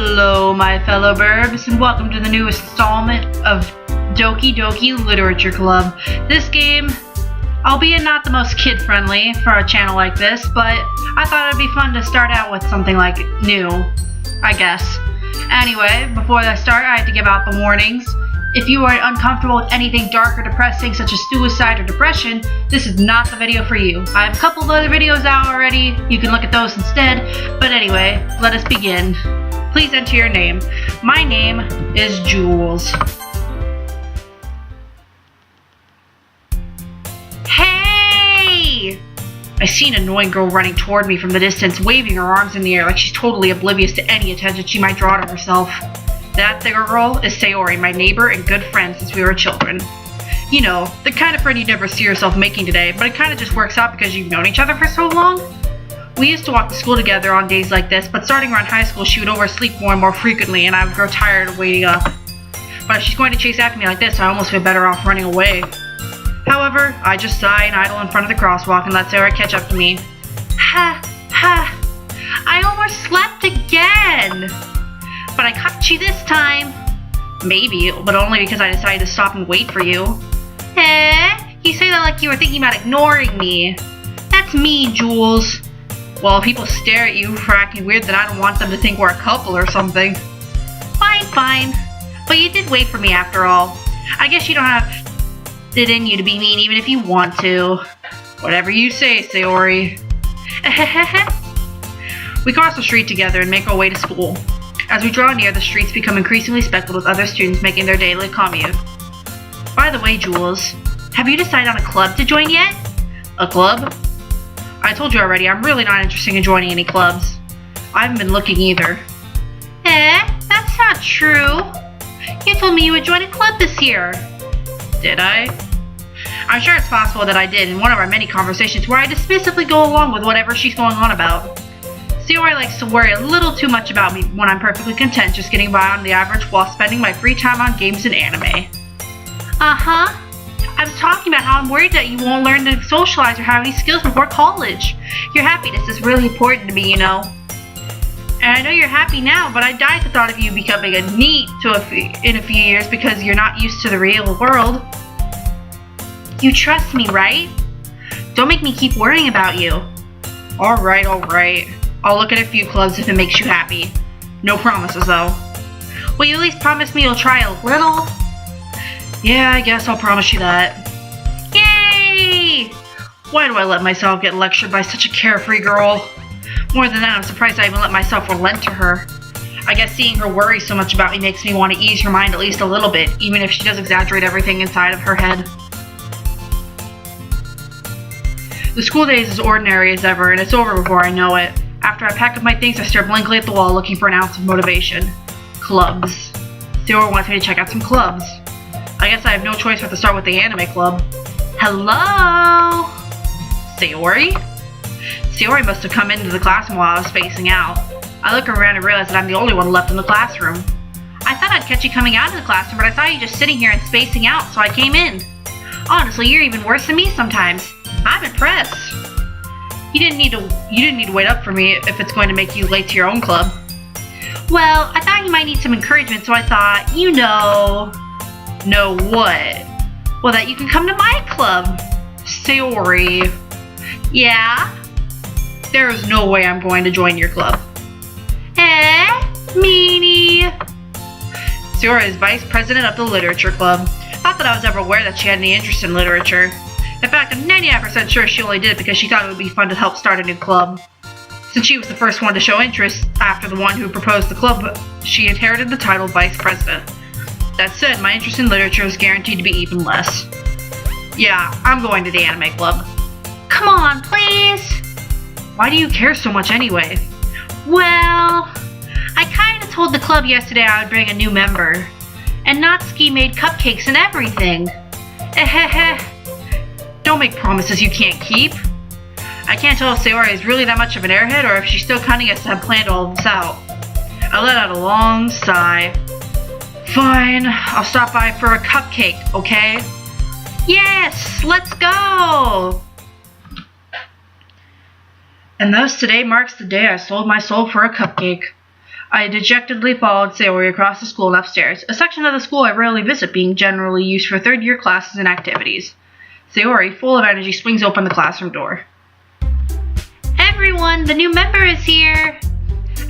Hello, my fellow burbs, and welcome to the new installment of Doki Literature Club. This game, albeit not the most kid-friendly for a channel like this, but I thought it'd be fun to start out with something like new, I guess. Anyway, before I start, I have to give out the warnings. If you are uncomfortable with anything dark or depressing, such as suicide or depression, this is not the video for you. I have a couple of other videos out already. You can look at those instead. But anyway, let us begin. Please enter your name. My name is Jules. Hey! I see an annoying girl running toward me from the distance, waving her arms in the air like she's totally oblivious to any attention she might draw to herself. That girl is Sayori, my neighbor and good friend since we were children. You know, the kind of friend you never see yourself making today, but it kind of just works out because you've known each other for so long. We used to walk to school together on days like this, but starting around high school she would oversleep more and more frequently and I would grow tired of waiting up. But if she's going to chase after me like this, I almost feel better off running away. However, I just sigh and idle in front of the crosswalk and let Sayori catch up to me. Ha! Ha! I overslept again! But I caught you this time. Maybe, but only because I decided to stop and wait for you. Eh? You say that like you were thinking about ignoring me. That's mean, Jules. Well, if people stare at you for acting weird, then I don't want them to think we're a couple or something. Fine, fine. But you did wait for me after all. I guess you don't have it in you to be mean even if you want to. Whatever you say, Sayori. We cross the street together and make our way to school. As we draw near, the streets become increasingly speckled with other students making their daily commute. By the way, Jules, have you decided on a club to join yet? A club? I told you already, I'm really not interested in joining any clubs. I haven't been looking either. That's not true. You told me you would join a club this year. Did I? I'm sure it's possible that I did in one of our many conversations where I dismissively go along with whatever she's going on about. Sayori likes to worry a little too much about me when I'm perfectly content just getting by on the average while spending my free time on games and anime. Uh-huh. I was talking about how I'm worried that you won't learn to socialize or have any skills before college. Your happiness is really important to me, you know. And I know you're happy now, but I die at the thought of you becoming a NEET in a few years because you're not used to the real world. You trust me, right? Don't make me keep worrying about you. Alright, alright. I'll look at a few clubs if it makes you happy. No promises, though. Will you at least promise me you'll try a little? Yeah, I guess I'll promise you that. Yay! Why do I let myself get lectured by such a carefree girl? More than that, I'm surprised I even let myself relent to her. I guess seeing her worry so much about me makes me want to ease her mind at least a little bit, even if she does exaggerate everything inside of her head. The school day is as ordinary as ever, and it's over before I know it. After I pack up my things, I stare blankly at the wall looking for an ounce of motivation. Clubs. Sayori wants me to check out some clubs. I guess I have no choice but to start with the anime club. Hello? Sayori? Sayori must have come into the classroom while I was spacing out. I look around and realize that I'm the only one left in the classroom. I thought I'd catch you coming out of the classroom, but I saw you just sitting here and spacing out, so I came in. Honestly, you're even worse than me sometimes. I'm impressed. You didn't need to wait up for me if it's going to make you late to your own club. Well, I thought you might need some encouragement, so I thought, you know... Know what? Well, that you can come to my club. Sayori. Yeah? There is no way I'm going to join your club. Meanie. Sayori is vice president of the literature club. Not that I was ever aware that she had any interest in literature. In fact, I'm 99% sure she only did it because she thought it would be fun to help start a new club. Since she was the first one to show interest after the one who proposed the club, she inherited the title vice president. That said, my interest in literature is guaranteed to be even less. Yeah, I'm going to the anime club. Come on, please! Why do you care so much anyway? Well, I kinda told the club yesterday I would bring a new member. And Natsuki made cupcakes and everything. Don't make promises you can't keep. I can't tell if Sayori is really that much of an airhead or if she's still cunning us to have planned all of this out. I let out a long sigh. Fine, I'll stop by for a cupcake, okay? Yes, let's go! And thus today marks the day I sold my soul for a cupcake. I dejectedly followed Sayori across the school and upstairs, a section of the school I rarely visit being generally used for third-year classes and activities. Sayori, full of energy, swings open the classroom door. Everyone, the new member is here!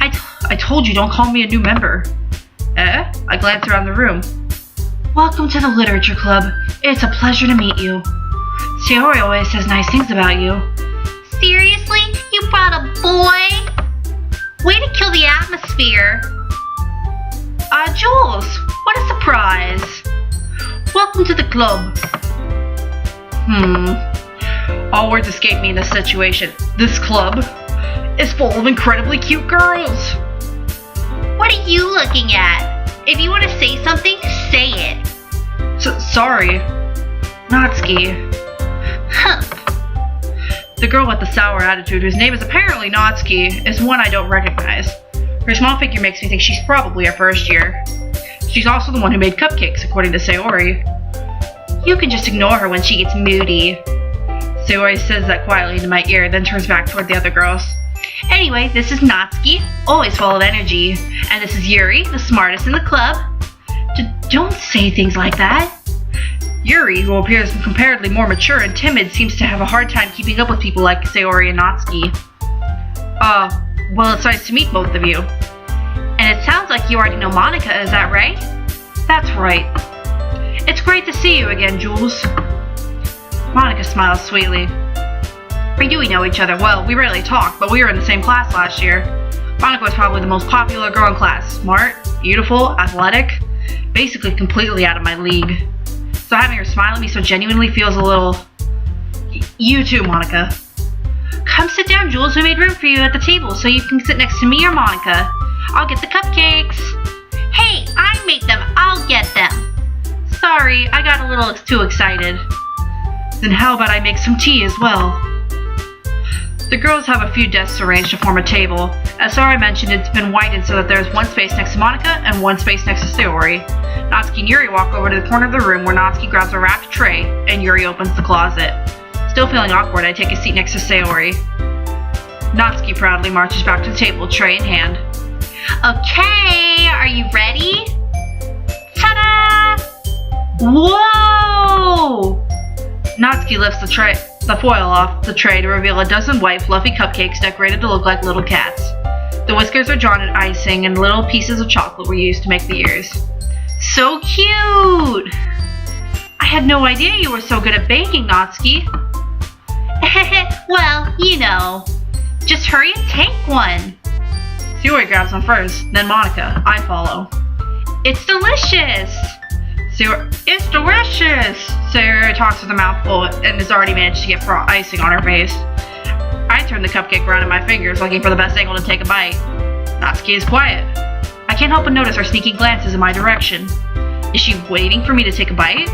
I told you, don't call me a new member. I glanced around the room. Welcome to the Literature Club. It's a pleasure to meet you. Sayori always says nice things about you. Seriously? You brought a boy? Way to kill the atmosphere. Jules, what a surprise. Welcome to the club. All words escape me in this situation. This club is full of incredibly cute girls. What are you looking at? If you want to say something, say it. Sorry. Natsuki. The girl with the sour attitude, whose name is apparently Natsuki, is one I don't recognize. Her small figure makes me think she's probably a first year. She's also the one who made cupcakes, according to Sayori. You can just ignore her when she gets moody. Sayori says that quietly into my ear, then turns back toward the other girls. Anyway, this is Natsuki, always full of energy. And this is Yuri, the smartest in the club. Don't say things like that. Yuri, who appears comparatively more mature and timid, seems to have a hard time keeping up with people like Sayori and Natsuki. Well, it's nice to meet both of you. And it sounds like you already know Monika, is that right? That's right. It's great to see you again, Jules. Monika smiles sweetly. We do know each other well. We rarely talk, but we were in the same class last year. Monika was probably the most popular girl in class. Smart, beautiful, athletic, basically completely out of my league. So having her smile at me so genuinely feels a little... You too, Monika. Come sit down, Jules. We made room for you at the table so you can sit next to me or Monika. I'll get the cupcakes. Hey, I made them. I'll get them. Sorry, I got a little too excited. Then how about I make some tea as well? The girls have a few desks arranged to form a table. As Sarah mentioned, it's been widened so that there's one space next to Monika and one space next to Sayori. Natsuki and Yuri walk over to the corner of the room where Natsuki grabs a wrapped tray and Yuri opens the closet. Still feeling awkward, I take a seat next to Sayori. Natsuki proudly marches back to the table, tray in hand. Okay, are you ready? Ta-da! Whoa! Natsuki lifts the foil off the tray to reveal a dozen white, fluffy cupcakes decorated to look like little cats. The whiskers are drawn in icing and little pieces of chocolate were used to make the ears. So cute! I had no idea you were so good at baking, Natsuki. Well, you know. Just hurry and take one. Sayori grabs one first, then Monika. I follow. It's delicious! It's delicious! Sayori talks with a mouthful and has already managed to get icing on her face. I turn the cupcake around in my fingers, looking for the best angle to take a bite. Natsuki is quiet. I can't help but notice her sneaking glances in my direction. Is she waiting for me to take a bite?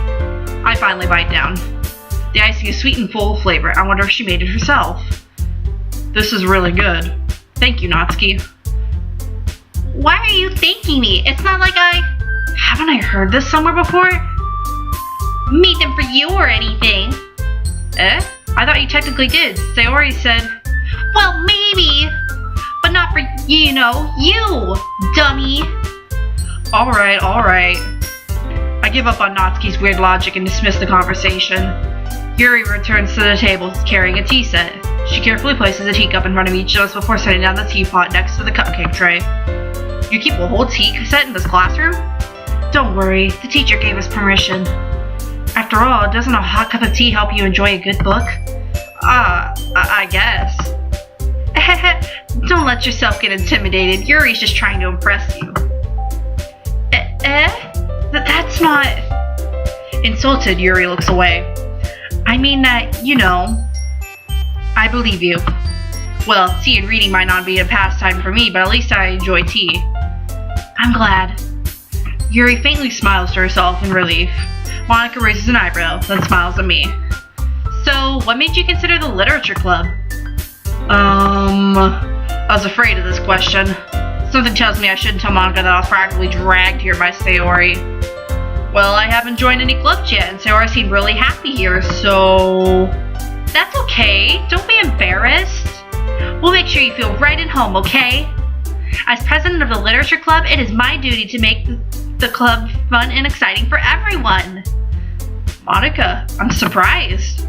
I finally bite down. The icing is sweet and full of flavor. I wonder if she made it herself. This is really good. Thank you, Natsuki. Why are you thanking me? It's not like Haven't I heard this somewhere before? Made them for you or anything. I thought you technically did. Sayori said, well, maybe, but not for, you, dummy. Alright. I give up on Natsuki's weird logic and dismiss the conversation. Yuri returns to the table carrying a tea set. She carefully places a teacup in front of each of us before setting down the teapot next to the cupcake tray. You keep a whole tea set in this classroom? Don't worry, the teacher gave us permission. After all, doesn't a hot cup of tea help you enjoy a good book? I guess. Don't let yourself get intimidated. Yuri's just trying to impress you. That's not... Insulted, Yuri looks away. I mean that, I believe you. Well, tea and reading might not be a pastime for me, but at least I enjoy tea. I'm glad. Yuri faintly smiles to herself in relief. Monika raises an eyebrow, then smiles at me. So, what made you consider the Literature Club? I was afraid of this question. Something tells me I shouldn't tell Monika that I was practically dragged here by Sayori. Well, I haven't joined any clubs yet, and Sayori seemed really happy here, so... That's okay. Don't be embarrassed. We'll make sure you feel right at home, okay? As president of the literature club, it is my duty to make the club fun and exciting for everyone. Monica, I'm surprised.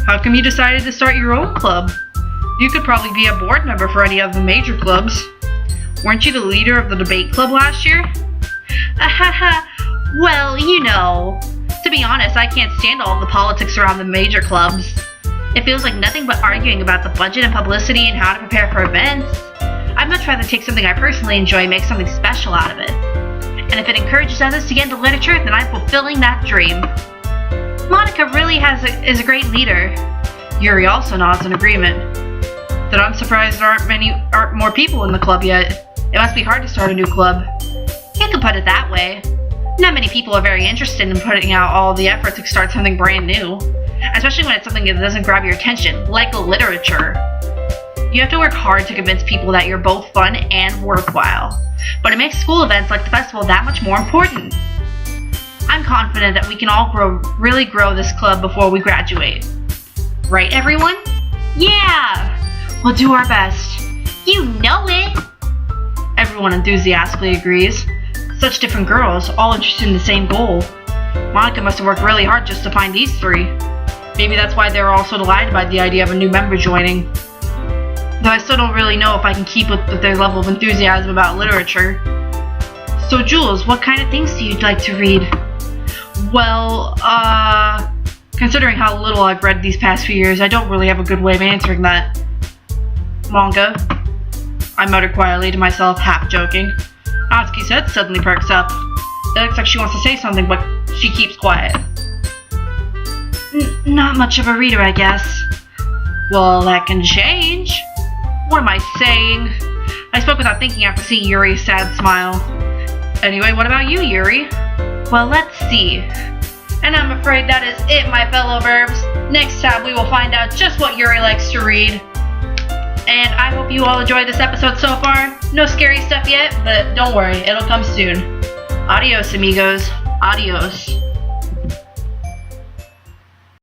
How come you decided to start your own club? You could probably be a board member for any of the major clubs. Weren't you the leader of the debate club last year? Well, you know. To be honest, I can't stand all the politics around the major clubs. It feels like nothing but arguing about the budget and publicity and how to prepare for events. I'd much rather take something I personally enjoy and make something special out of it. And if it encourages others to get into literature, then I'm fulfilling that dream. Monica really is a great leader. Yuri also nods in agreement. Then I'm surprised there aren't more people in the club yet. It must be hard to start a new club. You can put it that way. Not many people are very interested in putting out all the effort to start something brand new. Especially when it's something that doesn't grab your attention, like literature. You have to work hard to convince people that you're both fun and worthwhile. But it makes school events like the festival that much more important. I'm confident that we can all really grow this club before we graduate. Right, everyone? Yeah! We'll do our best. You know it! Everyone enthusiastically agrees. Such different girls, all interested in the same goal. Monica must have worked really hard just to find these three. Maybe that's why they were all so delighted by the idea of a new member joining. Though I still don't really know if I can keep up with their level of enthusiasm about literature. So Jules, what kind of things do you like to read? Well, considering how little I've read these past few years, I don't really have a good way of answering that. Manga, I muttered quietly to myself, half joking. Natsuki's head suddenly perks up. It looks like she wants to say something, but she keeps quiet. Not much of a reader, I guess. Well, that can change. What am I saying? I spoke without thinking after seeing Yuri's sad smile. Anyway, what about you, Yuri? Well, let's see. And I'm afraid that is it, my fellow verbs. Next time we will find out just what Yuri likes to read. And I hope you all enjoyed this episode so far. No scary stuff yet, but don't worry, it'll come soon. Adios, amigos. Adios.